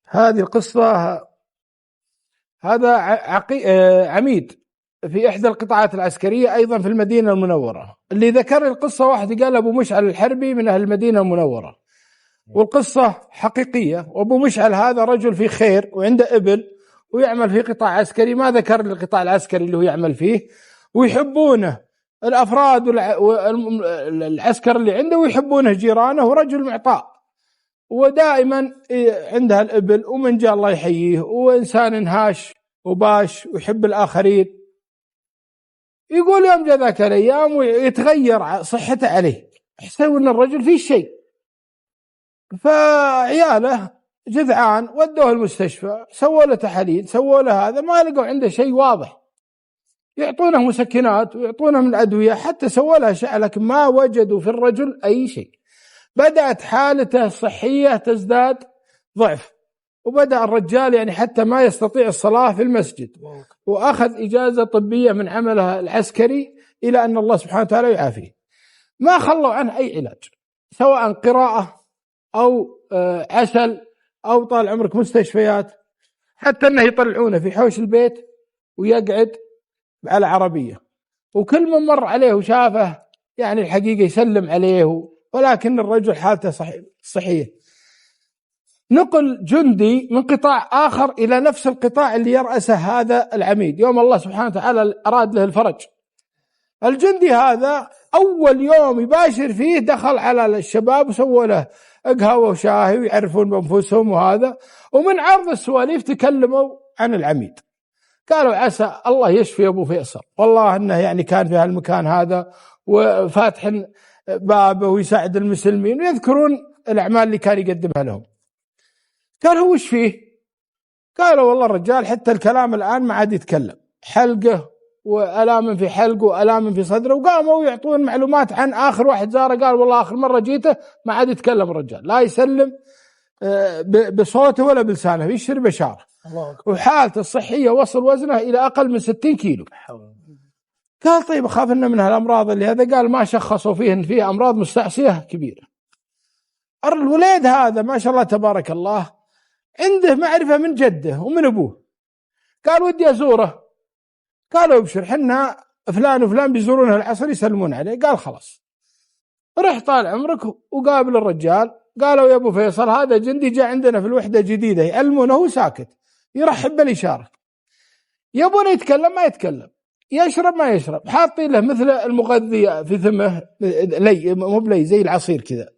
هذه القصة. هذا عميد في إحدى القطاعات العسكرية أيضا في المدينة المنورة، اللي ذكر القصة واحد قال أبو مشعل الحربي من أهل المدينة المنورة، والقصة حقيقية. وأبو مشعل هذا رجل في خير وعنده إبل ويعمل في قطاع عسكري، ما ذكر القطاع العسكري اللي هو يعمل فيه، ويحبونه الأفراد والعسكر اللي عنده، ويحبونه جيرانه، ورجل معطاء ودائما عندها الإبل، ومن جاء الله يحييه، وإنسان هاش وباش ويحب الآخرين. يقول يوم جاء ذاك الأيام ويتغير صحته عليه، يحسوا أن الرجل فيه شيء، فعياله جذعان ودوه المستشفى، سووا له تحاليل، سووا له هذا، ما لقوا عنده شيء واضح، يعطونه مسكنات ويعطونه من الأدوية، حتى سووا له أشعة، لكن ما وجدوا في الرجل أي شيء. بدأت حالته الصحية تزداد ضعف، وبدأ الرجال يعني حتى ما يستطيع الصلاة في المسجد، وأخذ إجازة طبية من عمله العسكري إلى أن الله سبحانه وتعالى يعافيه. ما خلوا عنه أي علاج، سواء قراءة أو عسل أو طال عمرك مستشفيات، حتى أنه يطلعونه في حوش البيت ويقعد على عربية، وكل من مر عليه وشافه يعني الحقيقة يسلم عليه، ولكن الرجل حالته صحية. نقل جندي من قطاع آخر إلى نفس القطاع اللي يرأسه هذا العميد، يوم الله سبحانه وتعالى أراد له الفرج. الجندي هذا أول يوم يباشر فيه دخل على الشباب وسووا له قهوة وشاهي ويعرفون بأنفسهم وهذا، ومن عرض السواليف تكلموا عن العميد، قالوا عسى الله يشفي أبو فيصل، والله أنه يعني كان في هالمكان هذا وفاتح بابه ويساعد المسلمين، ويذكرون الأعمال اللي كان يقدمها لهم. قالوا وش فيه؟ قالوا والله الرجال حتى الكلام الآن ما عاد يتكلم، حلقه وألام في حلقه وألام في صدره. وقاموا يعطون معلومات عن آخر واحد زاره، قال والله آخر مرة جيته ما عاد يتكلم الرجال، لا يسلم بصوته ولا بلسانه، يشرب بشاره، وحالته الصحية وصل وزنه إلى أقل من 60 كيلو. قال طيب أخاف إنه من هالأمراض اللي هذا، قال ما شخصوا فيه إن فيه أمراض مستعصية كبيرة. الوليد هذا ما شاء الله تبارك الله عنده معرفة من جده ومن أبوه، قال ودي أزوره، قالوا ابشر حنا فلان وفلان بيزورونه العصر يسلمون عليه. قال خلاص رح طال عمرك وقابل الرجال. قالوا يا أبو فيصل هذا جندي جاء عندنا في الوحدة جديدة، يعلمونه هو ساكت، يرحب بالإشارة، يبون يتكلم ما يتكلم، يشرب ما يشرب، حاطين له مثل المغذية في ثمه لي، مو بلي زي العصير كذا،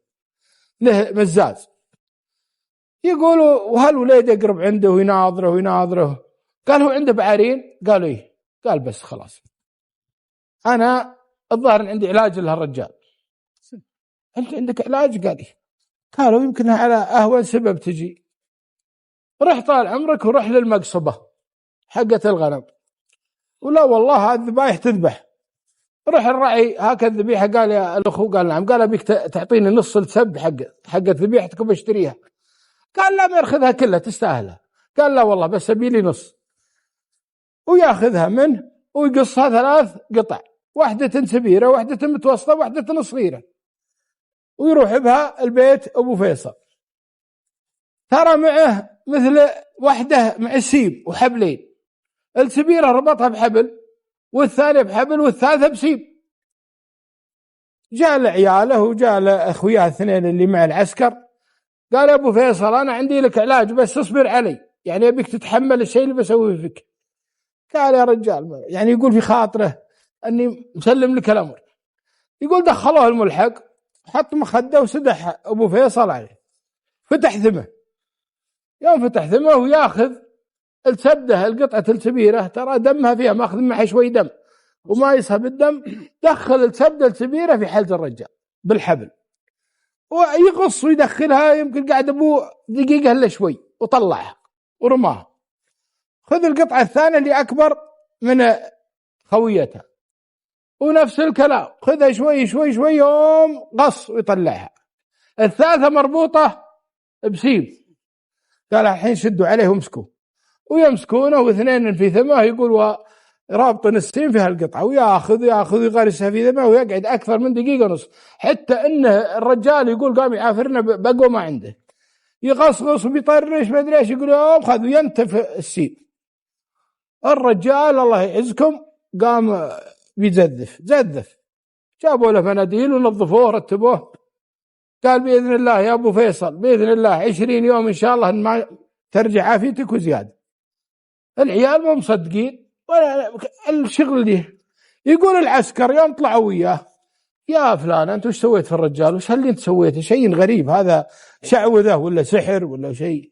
له مزاز. يقولوا وهالوليد يقرب عنده ويناظره. قال هو عنده بعارين؟ قالوا ايه. قال بس خلاص انا الظاهر عندي علاج لهالرجال. انت عندك علاج؟ قال ايه. قالوا يمكن على اهون سبب تجي. رح طال عمرك وروح للمقصبة حقة الغنم، ولا والله الذبايح تذبح، روح الرعي هاك الذبيحة. قال يا الأخو، قال نعم. قال أبيك تعطيني نص السب حقة ذبيحتك بشتريها. قال لا ما ياخذها كلها تستاهلها. قال لا والله بس أبي لي نص، وياخذها منه ويقصها 3 قطع، واحدة سبيرة واحدة متوسطة واحدة صغيرة، ويروح بها البيت أبو فيصل. ترى معه مثل واحدة مع سيب وحبلين، السبيرة ربطها بحبل والثانية بحبل والثالثة بسيب. جاء لعياله وجاء لأخوياه 2 اللي مع العسكر، قال يا أبو فيصل أنا عندي لك علاج بس اصبر علي، يعني أبيك تتحمل الشيء اللي بسويه فيك. قال يا رجال، يعني يقول في خاطره أني مسلم لك الأمر. يقول دخلوه الملحق، حط مخده وسدح أبو فيصل عليه، فتح ثمه. يوم فتح ثمه وياخذ السبده القطعة السبيرة، ترى دمها فيها، ماخذ معها شوي دم وما يسهب الدم، دخل السبده السبيرة في حلق الرجال بالحبل ويقص ويدخلها، يمكن قاعد أبوه دقيقة إلا شوي، وطلعها ورماها. خذ القطعة الثانية اللي أكبر من خويتها، ونفس الكلام، خذها شوي شوي شوي، يوم قص ويطلعها. الثالثة مربوطة بسيب. قال الحين شدوا عليه ومسكوه، ويمسكونه و2 في ثمه. يقول ورابط السيم في هالقطعة، وياخذ يغرسها في ثمه، ويقعد أكثر من 1.5 دقيقة، حتى إنه الرجال يقول قام يعافرنا بقوة ما عنده. يغصغص وبيطرش ما ادري ايش، يقول يوم خذوا ينتف السيب. الرجال الله يعزكم قام بيزذف، زذف، جابوا له مناديل ونظفوه رتبوه. قال بإذن الله يا أبو فيصل بإذن الله 20 يوم إن شاء الله إن ما ترجع عافيتك وزيادة. العيال ما مصدقين ولا الشغل دي. يقول العسكر يوم طلعوا وياه يا فلان أنت وش سويت في الرجال؟ وش اللي أنت سويته؟ شيء غريب، هذا شعوذة ولا سحر ولا شيء؟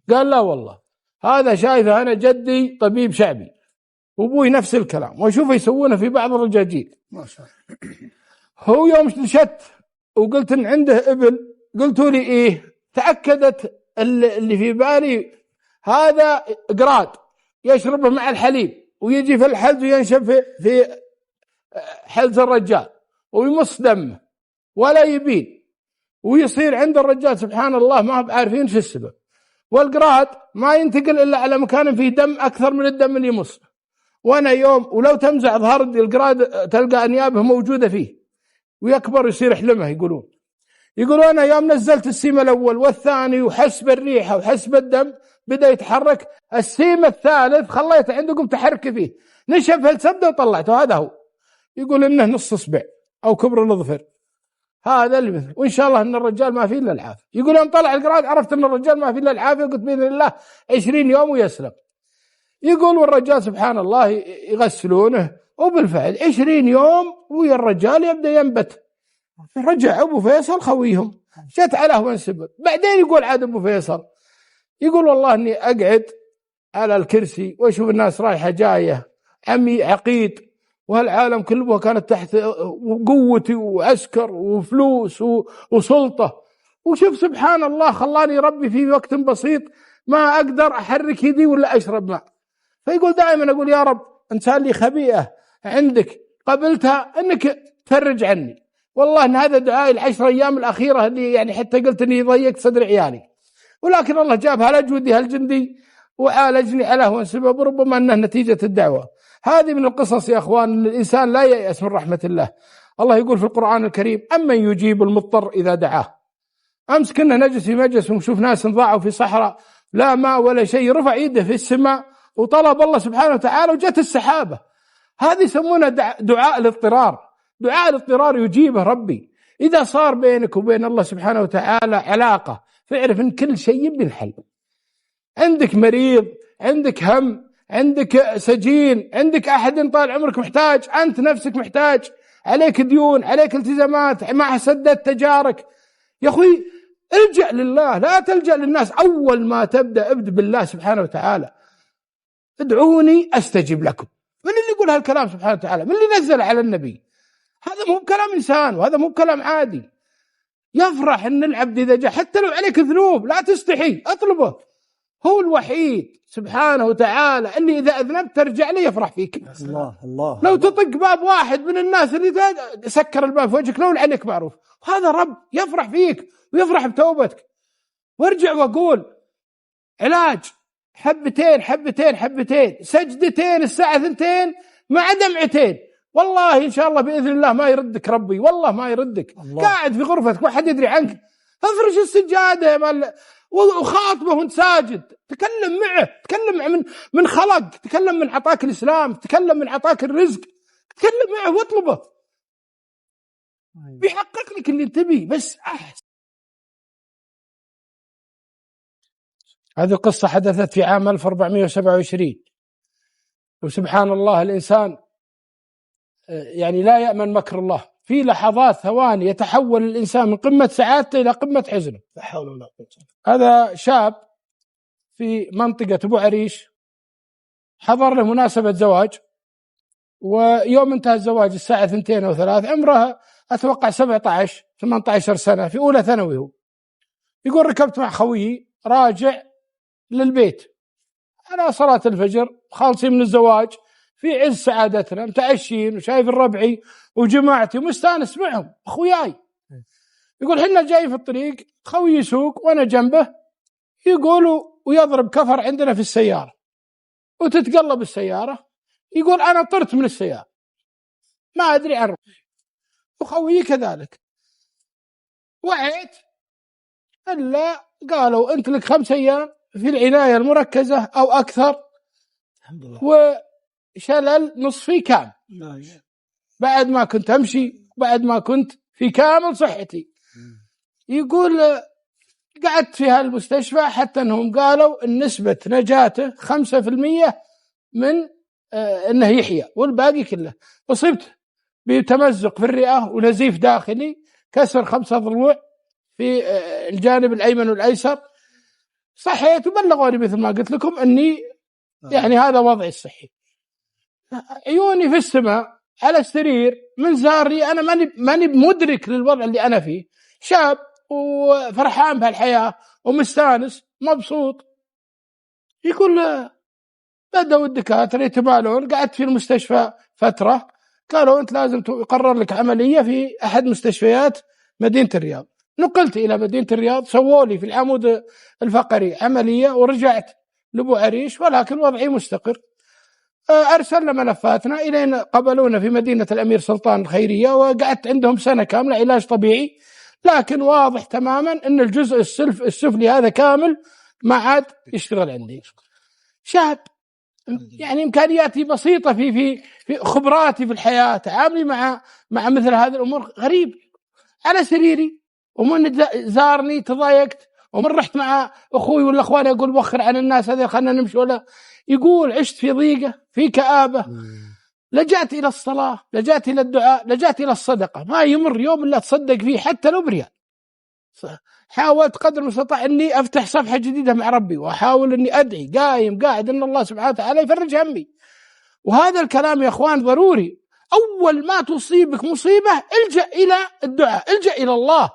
قال لا والله هذا شايفه أنا جدي طبيب شعبي وأبوي نفس الكلام، وأشوفه يسوونه في بعض الرجاجيل ما شاء الله. هو يوم نشت وقلت إن عنده إبل قلتوا لي إيه، تأكدت اللي في بالي هذا قراد يشربه مع الحليب ويجي في الحلز وينشف في حلز الرجال ويمص دمه ولا يبين، ويصير عند الرجال سبحان الله ما هم عارفين شو السبب. والقراد ما ينتقل إلا على مكان فيه دم أكثر من الدم اللي يمص. وأنا يوم ولو تمزع ظهر القراد تلقى أنيابه موجودة فيه ويكبر يصير حلمه. يقولون أنا يوم نزلت السيم الأول والثاني وحسب الريحة وحسب الدم بدأ يتحرك، السيم الثالث خليته عندكم تحرك فيه نشف السبدة وطلعته. هذا هو يقول إنه نص إصبع أو كبر الأظفر، هذا اللي مثل. وإن شاء الله إن الرجال ما فيه إلا العافية. يقول يوم طلع القراد عرفت إن الرجال ما فيه إلا العافية، قلت بإذن الله 20 يوم ويسلم. يقول والرجال سبحان الله يغسلونه، وبالفعل 20 يوم ويا الرجال يبدأ ينبت. رجع أبو فيصل خويهم جت على هو سبب. بعدين يقول عاد أبو فيصل يقول والله أني أقعد على الكرسي وأشوف الناس رايحة جاية، عمي عقيد وهالعالم كله كانت تحت قوتي وعسكر وفلوس وسلطة، وشوف سبحان الله خلاني ربي في وقت بسيط ما أقدر أحرك يدي ولا أشرب ماء. فيقول دائما أقول يا رب إنسان لي خبيئة عندك قبلتها أنك تفرج عني. والله إن هذا دعائي ال10 أيام الأخيرة اللي يعني حتى قلت إني ضيقت صدر عيالي، ولكن الله جابها لجودي هالجندي وعالجني على هو سبب، ربما أنه نتيجة الدعوة. هذه من القصص يا أخوان أن الإنسان لا ييأس من رحمة الله. الله يقول في القرآن الكريم أمن يجيب المضطر إذا دعاه. أمس كنا نجلس في مجلس ونشوف ناس ضاعوا في صحراء لا ماء ولا شيء، رفع يده في السماء وطلب الله سبحانه وتعالى وجت السحابة. هذه يسمونها دعاء الاضطرار. دعاء الاضطرار يجيبه ربي. إذا صار بينك وبين الله سبحانه وتعالى علاقة فاعرف أن كل شيء بينحل. عندك مريض، عندك هم، عندك سجين، عندك أحد طال عمرك محتاج، أنت نفسك محتاج، عليك ديون، عليك التزامات، ما سددت تجارك، يا أخوي الجأ لله لا تلجأ للناس. أول ما تبدأ ابدأ بالله سبحانه وتعالى. ادعوني أستجب لكم. من اللي يقول هالكلام سبحانه وتعالى؟ من اللي نزل على النبي؟ هذا مو بكلام إنسان وهذا مو بكلام عادي. يفرح أن العبد إذا جاء حتى لو عليك ذنوب لا تستحي اطلبه، هو الوحيد سبحانه وتعالى اللي إذا أذنبت ترجع لي يفرح فيك. الله لو تطق باب واحد من الناس اللي سكر الباب في وجهك لو عليك معروف، هذا رب يفرح فيك ويفرح بتوبتك. وارجع وأقول علاج حبتين حبتين حبتين، سجدتين الساعة 2 مع دمعتين، والله إن شاء الله بإذن الله ما يردك ربي، والله ما يردك. قاعد في غرفتك ما حد يدري عنك، افرش السجادة وخاطبه وانت ساجد، تكلم معه، تكلم معه من خلق، تكلم من عطاك الإسلام، تكلم من عطاك الرزق، تكلم معه واطلبه بيحقق لك اللي تبي. بس أحسن. هذه القصة حدثت في عام 1427. وسبحان الله الإنسان يعني لا يأمن مكر الله. في لحظات ثواني يتحول الإنسان من قمة سعادته إلى قمة حزنه. لا حول ولا قوة. هذا شاب في منطقة أبو عريش حضر له مناسبة زواج، ويوم انتهى الزواج الساعة 2 أو 3 عمره أتوقع 17-18 سنة في أولى ثانوي. هو يقول ركبت مع خويي راجع للبيت على صلاة الفجر خالصين من الزواج في عز سعادتنا متعشين وشايف الربعي وجماعتي ومستانس معهم أخوياي. يقول حنا جاي في الطريق خوي يسوق وأنا جنبه، يقولوا ويضرب كفر عندنا في السيارة وتتقلب السيارة. يقول أنا طرت من السيارة ما أدري عن ربي وخوي كذلك، وعيت إلا قالوا أنت لك 5 أيام في العناية المركزة أو أكثر، وشلل نصفي كامل بعد ما كنت أمشي، بعد ما كنت في كامل صحتي. يقول قعدت في هالمستشفى حتى أنهم قالوا إن نسبة نجاته 5% من أنه يحيى، والباقي كله. أصبت بتمزق في الرئة ونزيف داخلي، كسر 5 ضلوع في الجانب الأيمن والأيسر. صحيت وبلغوني مثل ما قلت لكم أني يعني هذا وضعي الصحي. عيوني في السماء على السرير، من زاري أنا ماني مدرك للوضع اللي أنا فيه، شاب وفرحان بهالحياة ومستانس مبسوط. يقول بدأوا الدكاترة يتبالون. قعدت في المستشفى فترة، قالوا أنت لازم يقرر لك عملية في أحد مستشفيات مدينة الرياض. نقلت إلى مدينة الرياض، سووا لي في العمود الفقري عملية، ورجعت لأبو عريش، ولكن وضعي مستقر. أرسلنا ملفاتنا إلينا، قبلونا في مدينة الأمير سلطان الخيرية، وقعدت عندهم سنة كاملة علاج طبيعي. لكن واضح تماما أن الجزء السفلي هذا كامل ما عاد يشتغل عندي. شاب يعني إمكانياتي بسيطة في خبراتي في الحياة، تعاملي مع مثل هذه الأمور غريب. على سريري، ومن زارني تضايقت، ومن رحت مع أخوي ولا أخواني أقول وخر عن الناس هذا، خلنا نمشي. ولا يقول عشت في ضيقة، في كآبة. لجأت إلى الصلاة، لجأت إلى الدعاء، لجأت إلى الصدقة. ما يمر يوم إلا تصدق فيه حتى لو بريال. حاولت قدر المستطاع أني أفتح صفحة جديدة مع ربي، وأحاول أني أدعي قايم قاعد أن الله سبحانه وتعالى يفرج همي. وهذا الكلام يا أخوان ضروري. أول ما تصيبك مصيبة الجأ إلى الدعاء، الجأ إلى الله.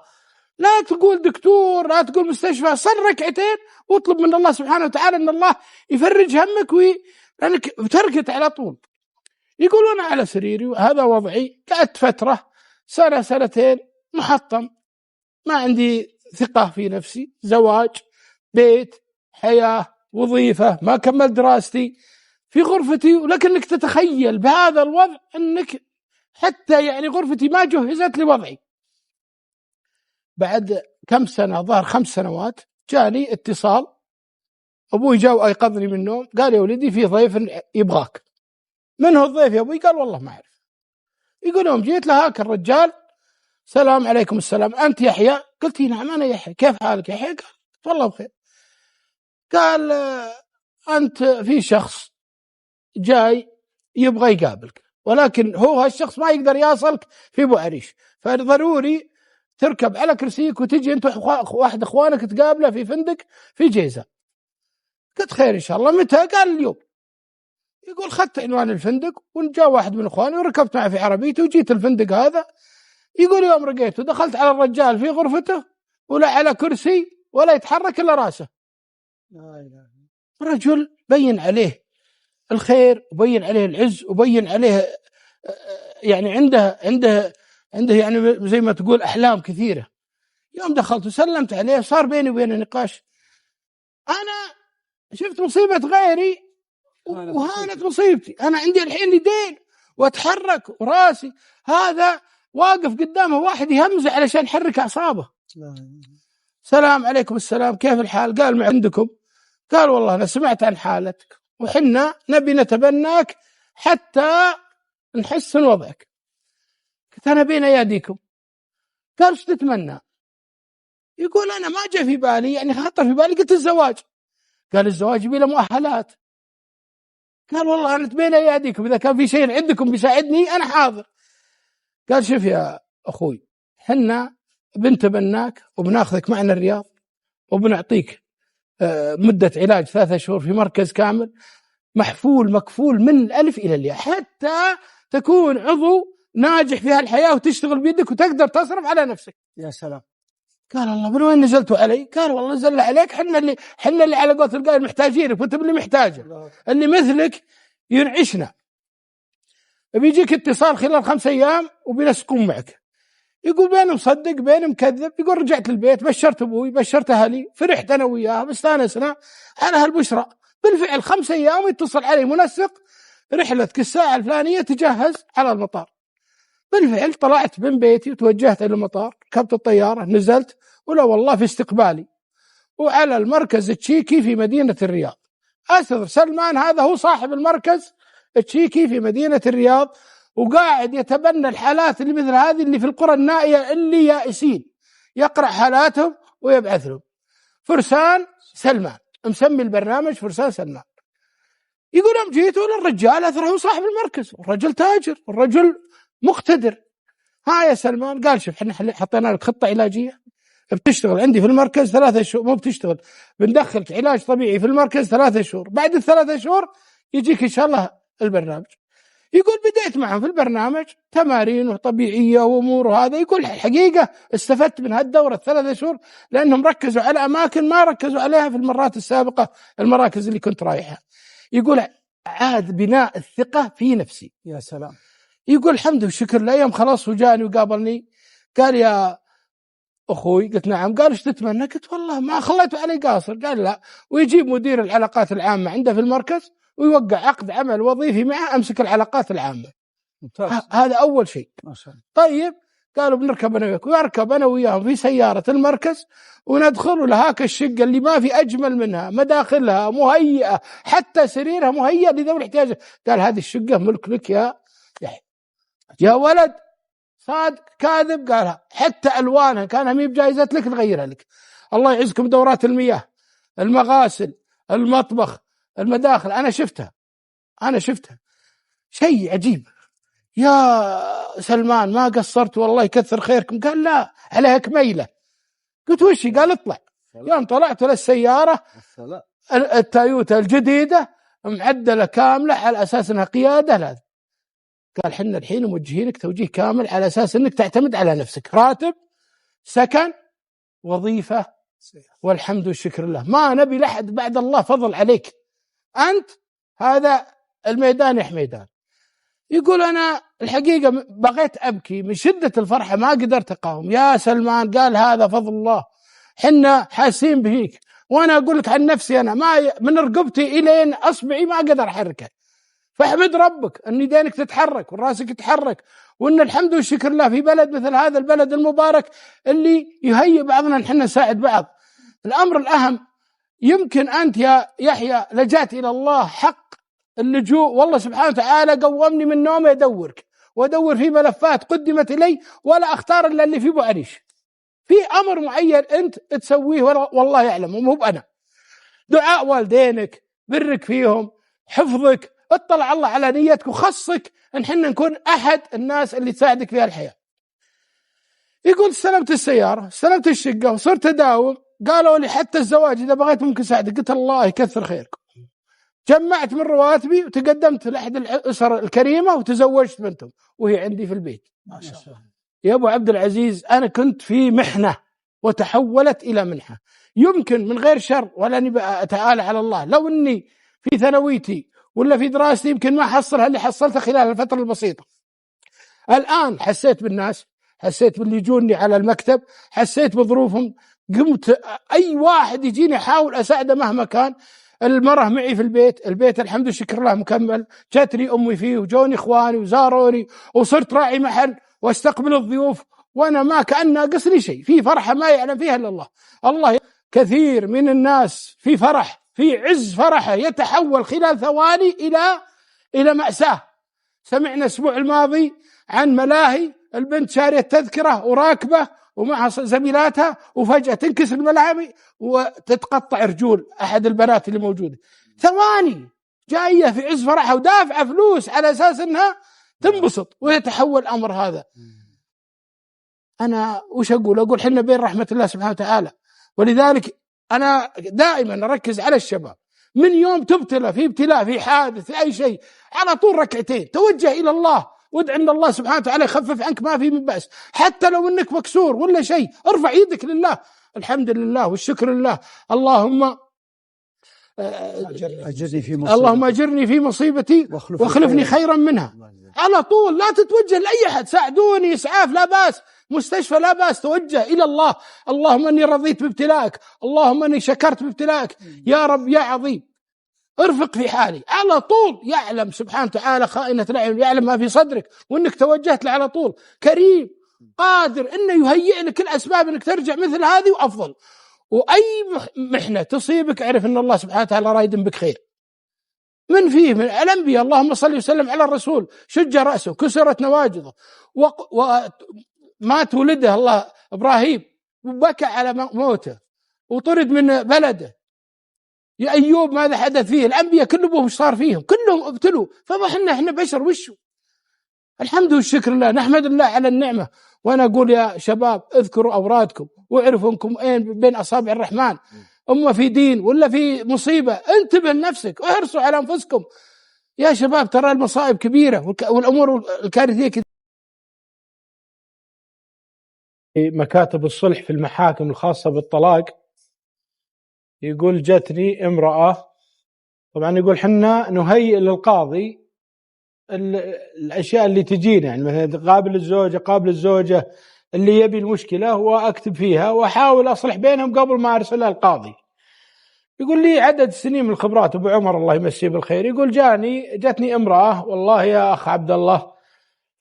لا تقول دكتور، لا تقول مستشفى، صل ركعتين واطلب من الله سبحانه وتعالى أن الله يفرج همك، لأنك تركت على طول. يقولون على سريري وهذا وضعي. قعدت فترة، سنة سنتين محطم، ما عندي ثقة في نفسي، زواج، بيت، حياة، وظيفة، ما كملت دراستي، في غرفتي. ولكنك تتخيل بهذا الوضع أنك حتى يعني غرفتي ما جهزت لوضعي. بعد كم سنة، ظهر 5 سنوات، جاني اتصال. أبوي جاء وأيقظني من النوم، قال يا ولدي في ضيف يبغاك. من هو الضيف يا أبوي؟ قال والله ما أعرف. يقول يوم جيت لهاك الرجال، سلام عليكم السلام، أنت يحيى؟ قلت نعم أنا يحيى، كيف حالك يحيى؟ قال والله بخير. قال أنت في شخص جاي يبغى يقابلك، ولكن هو هالشخص ما يقدر يصلك في أبو عريش، فضروري تركب على كرسيك وتجي أنت واحد أخوانك تقابله في فندق في جيزة. قلت خير إن شاء الله، متى؟ قال اليوم. يقول خدت عنوان الفندق، وجاء واحد من أخواني وركبت معه في عربيته وجيت الفندق هذا. يقول يوم رقيته دخلت على الرجال في غرفته، ولا على كرسي ولا يتحرك إلا رأسه. رجل بين عليه الخير، وبين عليه العز، وبين عليه يعني عنده يعني زي ما تقول أحلام كثيرة. يوم دخلت وسلمت عليه، صار بيني وبينه نقاش. أنا شفت مصيبة غيري وهانت مصيبتي. أنا عندي الحين يدين وأتحرك وراسي، هذا واقف قدامه واحد يهمزه علشان يحرك أعصابه. سلام عليكم السلام، كيف الحال؟ قال ما عندكم؟ قال والله أنا سمعت عن حالتك وحنا نبي نتبناك حتى نحسن وضعك. قلت أنا بين أيديكم. قال ايش تتمنى؟ يقول أنا ما جاء في بالي، يعني خطر في بالي، قلت الزواج. قال الزواج بلا مؤهلات. قال والله أنا بين أيديكم، إذا كان في شيء عندكم بيساعدني أنا حاضر. قال شوف يا أخوي، حنا بنتبناك وبناخذك معنا الرياض، وبنعطيك مدة علاج 3 شهور في مركز كامل محفول مكفول من الألف إلى الياء، حتى تكون عضو ناجح في هالحياة وتشتغل بيدك وتقدر تصرف على نفسك. يا سلام. قال الله من وين نزلتوا علي؟ قال والله نزلنا عليك، حنا اللي على قولة القائل محتاجينك، وانت اللي محتاجه، اللي مثلك ينعشنا. بيجيك اتصال خلال 5 أيام وبينسقون معك. يقول بين مصدق بين مكذب. يقول رجعت البيت، بشرت أبوي، بشرت أهلي، فرحت أنا وياه، مستانسنا على هالبشرة. بالفعل 5 أيام يتصل علي منسق، رحلتك الساعة الفلانية تجهز على المطار. بالفعل طلعت من بيتي وتوجهت إلى المطار، ركبت الطيارة، نزلت ولا والله في استقبالي، وعلى المركز التشيكي في مدينة الرياض. أسر سلمان هذا هو صاحب المركز التشيكي في مدينة الرياض، وقاعد يتبنى الحالات اللي مثل هذه اللي في القرى النائية اللي يائسين، يقرأ حالاتهم ويبعث لهم. فرسان سلمان، مسمي البرنامج فرسان سلمان. يقول أم جيتوا للرجال أثره هو صاحب المركز، الرجل تاجر، الرجل مقتدر. ها يا سلمان، قال شوف احنا حطينا لك خطة علاجية، بتشتغل عندي في المركز 3 شهور، مو بتشتغل، بندخلك علاج طبيعي في المركز 3 شهور، بعد ال3 شهور يجيك إن شاء الله البرنامج. يقول بديت معهم في البرنامج تمارين وطبيعية وأمور، وهذا يقول الحقيقة استفدت من هالدورة 3 شهور، لأنهم ركزوا على أماكن ما ركزوا عليها في المرات السابقة، المراكز اللي كنت رايحها. يقول عاد بناء الثقة في نفسي. يا سلام. يقول الحمد والشكر لله. يوم خلاص وجاني وقابلني قال يا أخوي، قلت نعم. قال ايش تتمنى؟ قلت والله ما خليته علي قاصر. قال لا، ويجيب مدير العلاقات العامة عنده في المركز ويوقع عقد عمل وظيفي معه، أمسك العلاقات العامة. هذا أول شيء. ما شاء الله. طيب قالوا بنركب أنا وياك، ويركب أنا وياهم في سيارة المركز وندخل لهاك الشقة اللي ما في أجمل منها، مداخلها مهيئة، حتى سريرها مهيئ لذوي الاحتياجات. قال هذه الشقة ملك لك يا يحيى. يا ولد صادق كاذب؟ قالها حتى ألوانها كانها مي بجائزة لك نغيرها لك. الله يعزكم دورات المياه، المغاسل، المطبخ، المداخل، أنا شفتها شيء عجيب. يا سلمان ما قصرت والله يكثر خيركم. قال لا، عليها كميلة. قلت وش؟ قال اطلع. يوم طلعت للسيارة التايوتا الجديدة معدلة كاملة على أساس أنها قيادة. لا، قال حنا الحين موجهينك توجيه كامل على أساس أنك تعتمد على نفسك، راتب، سكن، وظيفة، والحمد والشكر لله، ما نبي لحد بعد الله فضل عليك، أنت هذا الميدان يا حميدان. يقول أنا الحقيقة بغيت أبكي من شدة الفرحة، ما قدرت أقاوم. يا سلمان قال هذا فضل الله، حنا حاسين بهيك، وأنا أقول لك عن نفسي أنا ما من رقبتي إلين أصبعي ما أقدر أحركه، فاحمد ربك أن يدينك تتحرك وراسك يتحرك، وأن الحمد والشكر لله في بلد مثل هذا البلد المبارك اللي يهيئ بعضنا نحن نساعد بعض. الأمر الأهم، يمكن أنت يا يحيى لجأت إلى الله حق اللجوء، والله سبحانه وتعالى قومني من نومي أدورك وأدور في ملفات قدمت إلي ولا أختار إلا اللي في بعريش. في أمر معين أنت تسويه والله يعلم، مو بأنا. دعاء والدينك، برك فيهم، حفظك، اطلع الله على نيتك، وخصك ان حنا نكون أحد الناس اللي تساعدك في الحياة. يقول استلمت السيارة، استلمت الشقة، وصرت أداوم. قالوا لي حتى الزواج إذا بغيت ممكن أساعدك. قلت الله يكثر خيركم. جمعت من رواتبي وتقدمت لأحد الأسر الكريمة وتزوجت بنتهم وهي عندي في البيت. ما شاء الله. يا أبو عبد العزيز، أنا كنت في محنة وتحولت إلى منحة. يمكن من غير شر ولا أني أتعالى على الله، لو أني في ثانويتي ولا في دراستي يمكن ما حصلها اللي حصلتها خلال الفترة البسيطة. الآن حسيت بالناس، حسيت باللي يجوني على المكتب، حسيت بظروفهم، قمت أي واحد يجيني أحاول أساعده مهما كان. المرأة معي في البيت الحمد لله شكر الله مكمل، جاتني أمي فيه وجوني إخواني وزاروني، وصرت راعي محل واستقبل الضيوف، وأنا ما كأن ناقصني شيء، في فرحة ما يعلم فيها إلا الله. الله كثير من الناس في فرح، في عز فرحه يتحول خلال ثواني إلى مأساة. سمعنا الأسبوع الماضي عن ملاهي البنت شارية تذكرة وراكبة ومعها زميلاتها، وفجأة تنكسر الملاهي وتتقطع رجول أحد البنات اللي موجودة. ثواني جاية في عز فرحها ودافعة فلوس على أساس أنها تنبسط، ويتحول أمر هذا. أنا وش أقول حنا بين رحمة الله سبحانه وتعالى. ولذلك أنا دائما أركز على الشباب، من يوم تبتلى في ابتلاء، في حادث، في أي شيء، على طول ركعتين توجه إلى الله وادع أن الله سبحانه وتعالى يخفف عنك ما في من بأس، حتى لو أنك مكسور ولا شيء، ارفع يدك لله، الحمد لله والشكر لله. اللهم أجرني في مصيبتي، اللهم أجرني في مصيبتي واخلفني خيرا منها. على طول لا تتوجه لأي أحد، ساعدوني، إسعاف لا بأس، مستشفى لا بأس، توجه إلى الله. اللهم أني رضيت بابتلائك، اللهم أني شكرت بابتلائك، يا رب يا عظيم ارفق في حالي. على طول يعلم سبحانه وتعالى خائنة الأعين، يعلم ما في صدرك، وأنك توجهت له على طول. كريم قادر إنه يهيئ لك الأسباب إنك ترجع مثل هذه وأفضل. وأي محنة تصيبك اعرف إن الله سبحانه وتعالى رايد بك خير. من فيه من الأنبياء اللهم صل وسلم على الرسول شج رأسه كسرت نواجذه ومات ولده الله إبراهيم وبكى على موته وطرد من بلده. يا أيوب ماذا حدث فيه؟ الأنبياء كلهم وش صار فيهم؟ كلهم ابتلوا. فإحنا بشر وشو؟ الحمد والشكر لله، نحمد الله على النعمة. وأنا أقول يا شباب اذكروا أورادكم واعرفوا أنكم أين بين أصابع الرحمن. أما في دين ولا في مصيبة انتبه لنفسك واحرصوا على أنفسكم يا شباب، ترى المصائب كبيرة والأمور الكارثية كثيرة. مكاتب الصلح في المحاكم الخاصة بالطلاق يقول جتني امرأة، طبعا يقول حنا نهيئ للقاضي الأشياء اللي تجينا، يعني مثلا قابل الزوجة اللي يبي المشكلة وأكتب فيها وأحاول أصلح بينهم قبل ما أرسلها القاضي. يقول لي عدد سنين من الخبرات أبو عمر الله يمسيه بالخير، يقول جاتني امرأة والله يا أخ عبد الله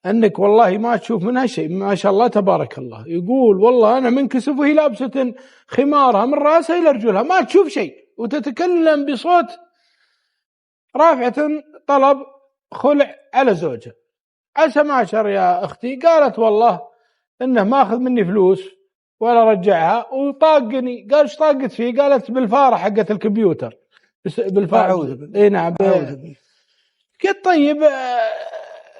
أنك والله ما تشوف منها شيء ما شاء الله تبارك الله. يقول والله أنا منكسف وهي لابسة خمارها من رأسها إلى رجلها ما تشوف شيء وتتكلم بصوت رافعة طلب خلع على زوجها. عسى ما شر يا أختي. قالت والله إنه ما أخذ مني فلوس ولا رجعها وطاقني. قال ايش طاقت فيه؟ قالت بالفارة حقت الكمبيوتر بالفارة. اي نعم. قلت طيب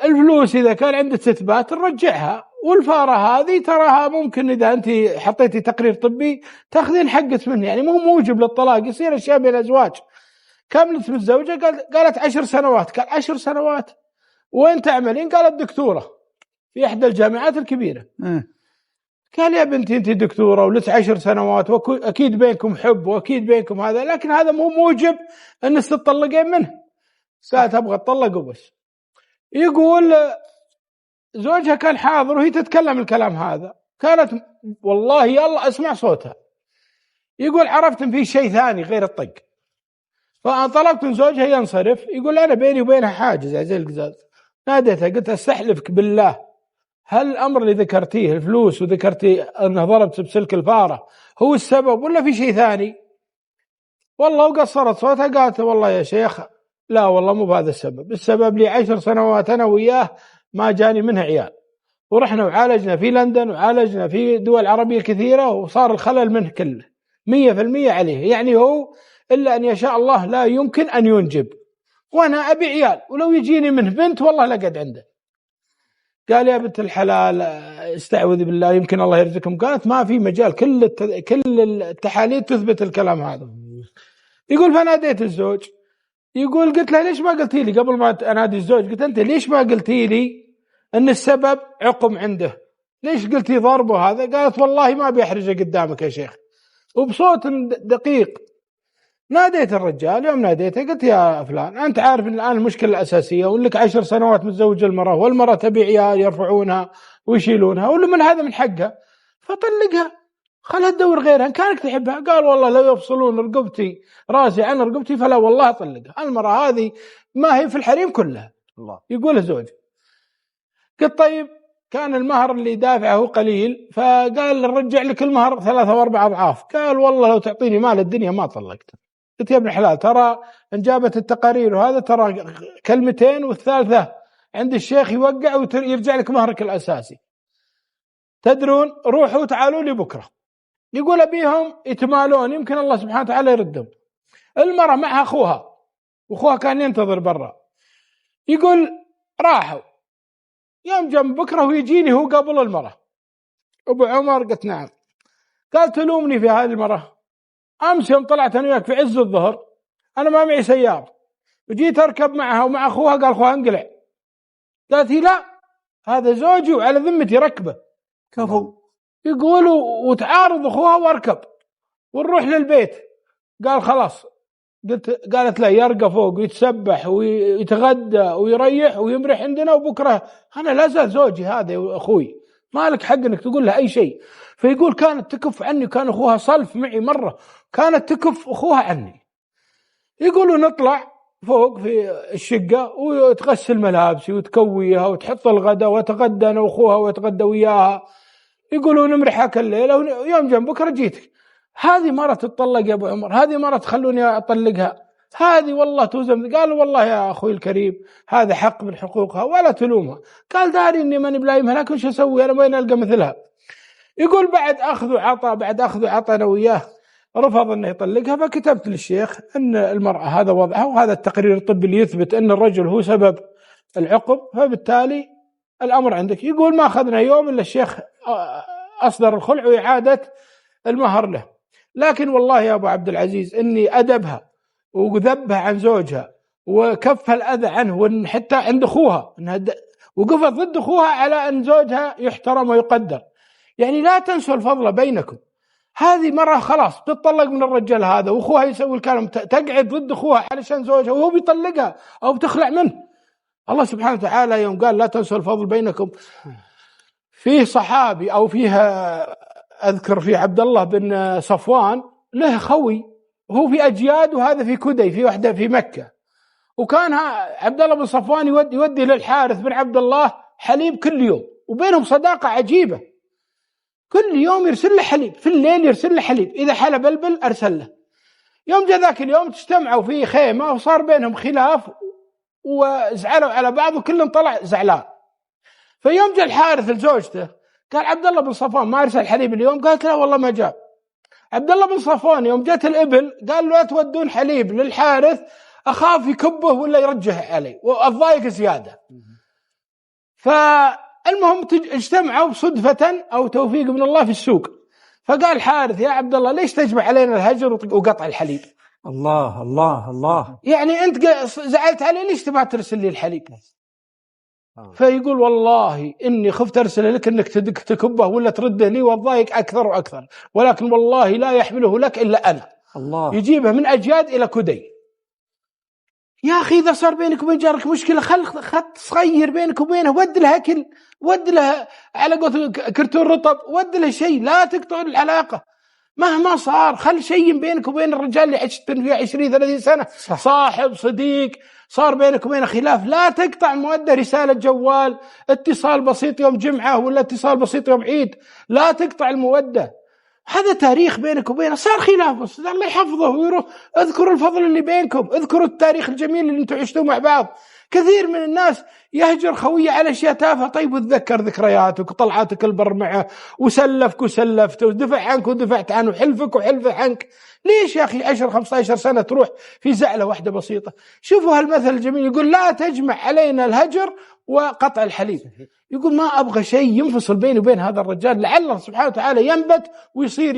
الفلوس إذا كان عندك تثبات نرجعها، والفارة هذه تراها ممكن إذا أنت حطيتي تقرير طبي تأخذين حقت منه، يعني مو موجب للطلاق، يصير أشياء بين الأزواج. كملت بالزوجة قالت 10 سنوات. قال 10 سنوات وين تعملين؟ قالت دكتورة في إحدى الجامعات الكبيرة. قال يا بنتي أنت دكتورة ولك 10 سنوات وأكيد بينكم حب وأكيد بينكم هذا، لكن هذا مو موجب أن تطلقين منه. قالت أبغى أطلق وبس. يقول زوجها كان حاضر وهي تتكلم الكلام هذا، كانت والله يلا أسمع صوتها. يقول عرفت إن في شيء ثاني غير الطق، فطلبت من زوجها ينصرف. يقول أنا بيني وبينها حاجز زي القزاز. ناديتها قلت استحلفك بالله هل الأمر اللي ذكرتيه الفلوس وذكرتي أنه ضربت بسلك الفارة هو السبب ولا في شيء ثاني؟ والله وقصرت صوتها. قالت والله يا شيخ لا والله مو بهذا السبب. السبب لي 10 سنوات أنا وياه ما جاني منها عيال، ورحنا وعالجنا في لندن وعالجنا في دول عربية كثيرة وصار الخلل منه كله 100% عليه، يعني هو إلا أن يشاء الله لا يمكن أن ينجب، وأنا أبي عيال ولو يجيني منه بنت والله لقد عنده. قال يا بنت الحلال استعوذ بالله يمكن الله يرزقكم. قالت ما في مجال، كل التحاليل تثبت الكلام هذا. يقول فناديت الزوج. يقول قلت له ليش ما قلتي لي قبل ما أنادي الزوج؟ قلت أنت ليش ما قلتي لي أن السبب عقم عنده؟ ليش قلتي ضربه هذا؟ قالت والله ما بيحرجه قدامك يا شيخ، وبصوت دقيق. ناديت الرجال. يوم ناديته قلت يا فلان أنت عارف إن الآن المشكلة الأساسية ولك 10 سنوات متزوج المرأة، والمرأة تبي عيال يرفعونها ويشيلونها، ولا من هذا من حقها فطلقها خلها تدور غيرها إن كانك تحبها. قال والله لو يفصلون رقبتي راسي عن رقبتي فلا والله أطلقها. المرأة هذه ما هي في الحريم كلها. الله. يقول الزوج. قلت طيب كان المهر اللي دافعه قليل، فقال نرجع لك المهر 3 و4 أضعاف. قال والله لو تعطيني مال الدنيا ما طلقت. قلت يا ابن الحلال ترى إن جابت التقارير وهذا ترى كلمتين والثالثة عند الشيخ يوقع ويرجع لك مهرك الأساسي. تدرون روحوا تعالوا لي بكرة. يقول أبيهم يتمالون يمكن الله سبحانه وتعالى يردهم. المرأة معها أخوها وأخوها كان ينتظر برا. يقول راحوا يوم جنب بكرة ويجيني هو قبل المرأة. أبو عمر قلت نعم. قال تلومني في هذه المرأة؟ أمس يوم طلعت أنا وياك في عز الظهر أنا ما معي سيارة وجيت أركب معها ومع أخوها، قال أخوها انقلع. قالت هي لا هذا زوجي وعلى ذمتي ركبه. كفو. يقولوا وتعارض أخوها واركب ونروح للبيت. قال خلاص. قالت لا يرقى فوق ويتسبح ويتغدى ويريح ويمرح عندنا، وبكرة أنا لا زال زوجي هذا أخوي ما لك حق أنك تقول له أي شيء. فيقول كانت تكف عني، كان أخوها صلف معي مرة، كانت تكف أخوها عني. يقولوا نطلع فوق في الشقة وتغسل ملابسي وتكويها وتحط الغداء وتغدى أنا وأخوها وتغدى وياها، يقولون امرحك الليلة ويوم جنبك رجيتك. هذه مرة تطلق يا أبو عمر، هذه مرة تخلوني أطلقها، هذه والله توزن. قال والله يا أخوي الكريم هذا حق من حقوقها ولا تلومها. قال داري إني ماني بلايمها لكن شو أسوي أنا وين ألقى مثلها. يقول بعد أخذ وعطى أنا وياه رفض أنه يطلقها، فكتبت للشيخ أن المرأة هذا وضعها وهذا التقرير الطبي اللي يثبت أن الرجل هو سبب العقب، فبالتالي الأمر عندك. يقول ما أخذنا يوم إلا الشيخ أصدر الخلع وإعادة المهر له. لكن والله يا أبو عبد العزيز إني أدبها وذبها عن زوجها وكف الأذى عنه، وإن حتى عند أخوها وقفت ضد أخوها على أن زوجها يحترم ويقدر. يعني لا تنسوا الفضل بينكم. هذه مرة خلاص تطلق من الرجال هذا وأخوها يسوي الكلام، تقعد ضد أخوها علشان زوجها وهو بيطلقها أو بتخلع منه. الله سبحانه وتعالى يوم قال لا تنسوا الفضل بينكم، فيه صحابي أو فيها أذكر في عبد الله بن صفوان له خوي هو في أجياد وهذا في كدي في وحدة في مكة، وكان عبد الله بن صفوان يودي للحارث بن عبد الله حليب كل يوم، وبينهم صداقة عجيبة. كل يوم يرسل له حليب، في الليل يرسل له حليب، إذا حلب البل أرسل له. يوم جاء ذاك اليوم اجتمعوا في خيمة وصار بينهم خلاف وزعلوا على بعض وكل طلع زعلان. فيوم جاء الحارث لزوجته قال عبد الله بن صفوان ما أرسل حليب اليوم؟ قالت لا والله ما جاء. عبد الله بن صفوان يوم جاءت الإبل قال لا تودون حليب للحارث أخاف يكبه ولا يرجح علي والضايق زيادة. فالمهم اجتمعوا بصدفة أو توفيق من الله في السوق، فقال الحارث يا عبد الله ليش تجمع علينا الهجر وقطع الحليب؟ الله الله الله، يعني أنت زعلت علي ليش تبغى ترسل لي الحليب؟ فيقول والله إني خفت أرسل لك إنك تكبه ولا ترده لي والضايق أكثر وأكثر، ولكن والله لا يحمله لك إلا أنا. الله. يجيبه من أجياد إلى كدي. يا أخي إذا صار بينك وبين جارك مشكلة خط صغير بينك وبينه، ود له أكل، ود له على قوة كرتون رطب، ود له شيء، لا تقطع العلاقة مهما صار. خل شيء بينك وبين الرجال اللي عشت فيه 20-30 سنة، صاحب صديق صار بينك وبينه خلاف، لا تقطع مودة. رسالة جوال، اتصال بسيط يوم جمعة ولا اتصال بسيط يوم عيد، لا تقطع المودة. هذا تاريخ بينك وبينه، صار خلاف بس الله يحفظه ويروح. اذكروا الفضل اللي بينكم، اذكروا التاريخ الجميل اللي انتم عشتوه مع بعض. كثير من الناس يهجر خويه على اشياء تافهه، طيب وتذكر ذكرياتك وطلعاتك البر معه وسلفك وسلفته ودفع عنك ودفعت عنه وحلفك وحلفه عنك. ليش يا اخي 10-15 سنه تروح في زعله واحده بسيطه؟ شوفوا هالمثل الجميل يقول لا تجمع علينا الهجر وقطع الحليب. يقول ما ابغى شيء ينفصل بيني وبين هذا الرجال، لعل الله سبحانه وتعالى ينبت ويصير